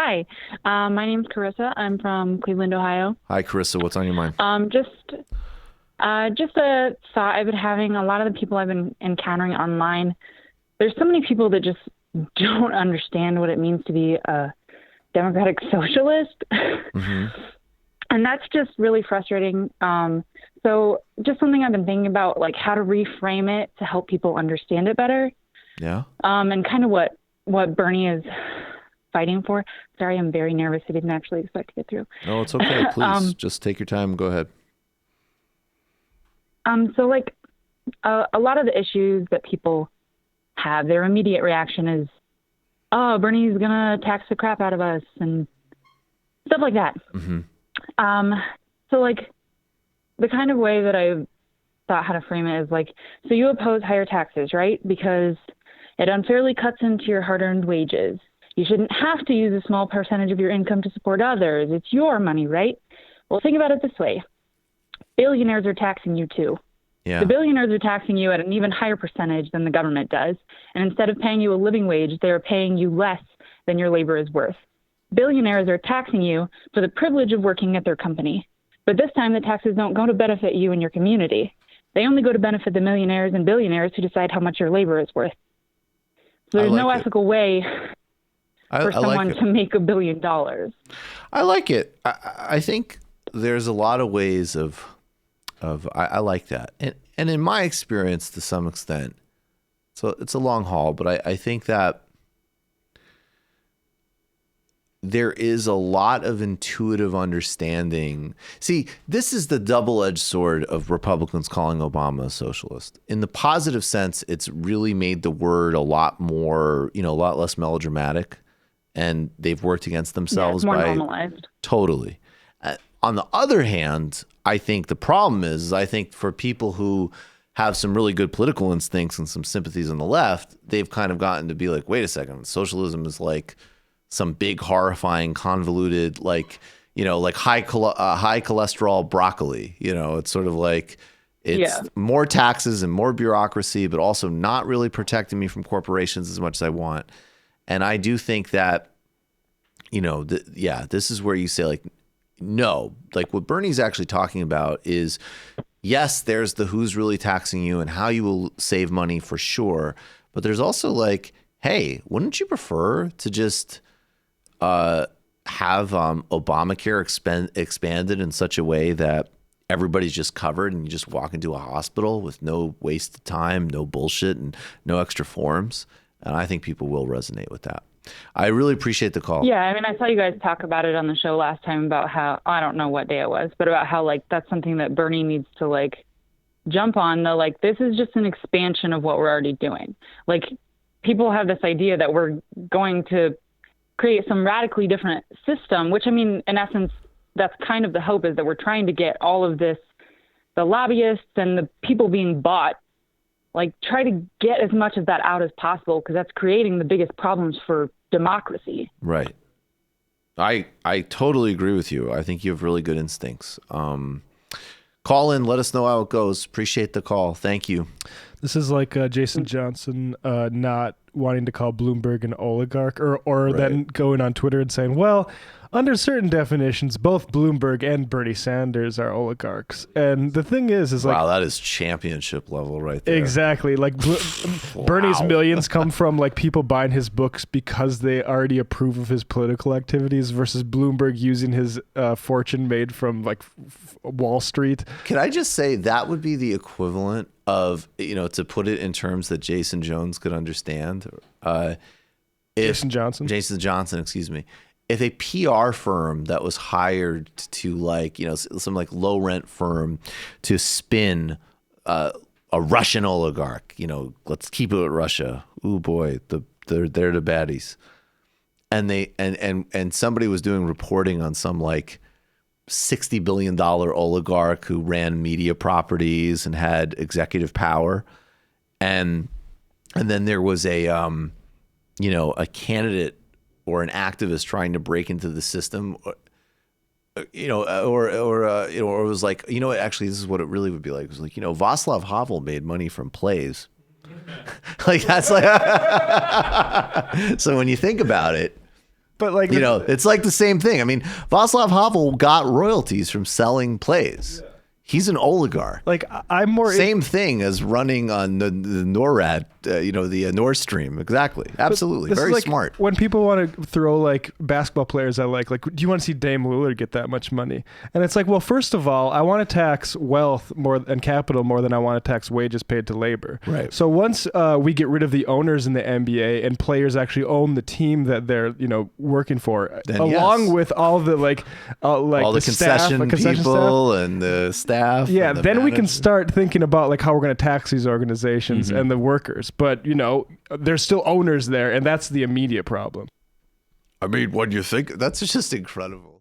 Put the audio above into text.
Hi, my name's Carissa. I'm from Cleveland, Ohio. Hi, Carissa. What's on your mind? Just a thought I've been having. A lot of the people I've been encountering online, there's so many people that just don't understand what it means to be a democratic socialist. Hmm. And that's just really frustrating. So just something I've been thinking about, like how to reframe it to help people understand it better. Yeah. And kind of what Bernie is fighting for. Sorry, I'm very nervous. I didn't actually expect to get through. No, it's okay. Please, just take your time. Go ahead. So like a lot of the issues that people have, their immediate reaction is, oh, Bernie's gonna tax the crap out of us and stuff like that. Hmm. So like the kind of way that I thought how to frame it is like, so you oppose higher taxes, right? Because it unfairly cuts into your hard-earned wages. You shouldn't have to use a small percentage of your income to support others. It's your money, right? Well, think about it this way. Billionaires are taxing you too. Yeah. The billionaires are taxing you at an even higher percentage than the government does. And instead of paying you a living wage, they are paying you less than your labor is worth. Billionaires are taxing you for the privilege of working at their company. But this time the taxes don't go to benefit you and your community. They only go to benefit the millionaires and billionaires who decide how much your labor is worth. So there's no ethical way for someone to make $1 billion. I like it. I think there's a lot of ways of I like that. And in my experience, to some extent, so it's a long haul, but I think that there is a lot of intuitive understanding. See, this is the double-edged sword of Republicans calling Obama a socialist. In the positive sense, it's really made the word a lot more, a lot less melodramatic, and they've worked against themselves. Yeah, it's more normalized. Totally. On the other hand, I think the problem is, I think for people who have some really good political instincts and some sympathies on the left, they've kind of gotten to be like, wait a second, socialism is like some big, horrifying, convoluted, like high cholesterol broccoli. It's sort of like it's more taxes and more bureaucracy, but also not really protecting me from corporations as much as I want. And I do think that, this is where you say like, no, like what Bernie's actually talking about is, yes, there's the who's really taxing you and how you will save money for sure. But there's also like, hey, wouldn't you prefer to just have Obamacare expanded in such a way that everybody's just covered and you just walk into a hospital with no waste of time, no bullshit, and no extra forms? And I think people will resonate with that. I really appreciate the call. Yeah, I mean, I saw you guys talk about it on the show last time about how, I don't know what day it was, but about how like that's something that Bernie needs to like jump on. Like, this is just an expansion of what we're already doing. Like, people have this idea that we're going to create some radically different system, which, I mean, in essence, that's kind of the hope, is that we're trying to get all of this, the lobbyists and the people being bought, like try to get as much of that out as possible, because that's creating the biggest problems for democracy. Right. I totally agree with you. I think you have really good instincts. Call in, let us know how it goes. Appreciate the call. Thank you. This is like Jason Johnson not wanting to call Bloomberg an oligarch, or Right. then going on Twitter and saying, well, under certain definitions, both Bloomberg and Bernie Sanders are oligarchs. And the thing is like, wow, that is championship level right there. Exactly. Like Bernie's millions come from like people buying his books because they already approve of his political activities, versus Bloomberg using his fortune made from like Wall Street. Can I just say that would be the equivalent of, to put it in terms that Jason Jones could understand. Jason Johnson, excuse me. If a PR firm that was hired to like, some like low rent firm to spin a Russian oligarch, let's keep it with Russia. Ooh boy, they're the baddies. And they and somebody was doing reporting on some like $60 billion oligarch who ran media properties and had executive power. And then there was a candidate or an activist trying to break into the system, or it was like, actually, this is what it really would be like. It was like, Václav Havel made money from plays. Like, that's like, so when you think about it, But like, You know, it's like the same thing. I mean, Václav Havel got royalties from selling plays. He's an oligarch. like I'm more Same thing as running on the NORAD, the Nord Stream. Exactly. Absolutely. This is Very like smart. when people want to throw like basketball players, I like, do you want to see Dame Lillard get that much money? And it's like, well, first of all, I want to tax wealth more and capital more than I want to tax wages paid to labor. Right. So once we get rid of the owners in the NBA and players actually own the team that they're, working for, Then along yes. with all the All the concession people staff, and the staff. yeah, and the then we can management. start thinking about like how we're going to tax these organizations and the workers. But, there's still owners there, and that's the immediate problem. I mean, what do you think? That's just incredible.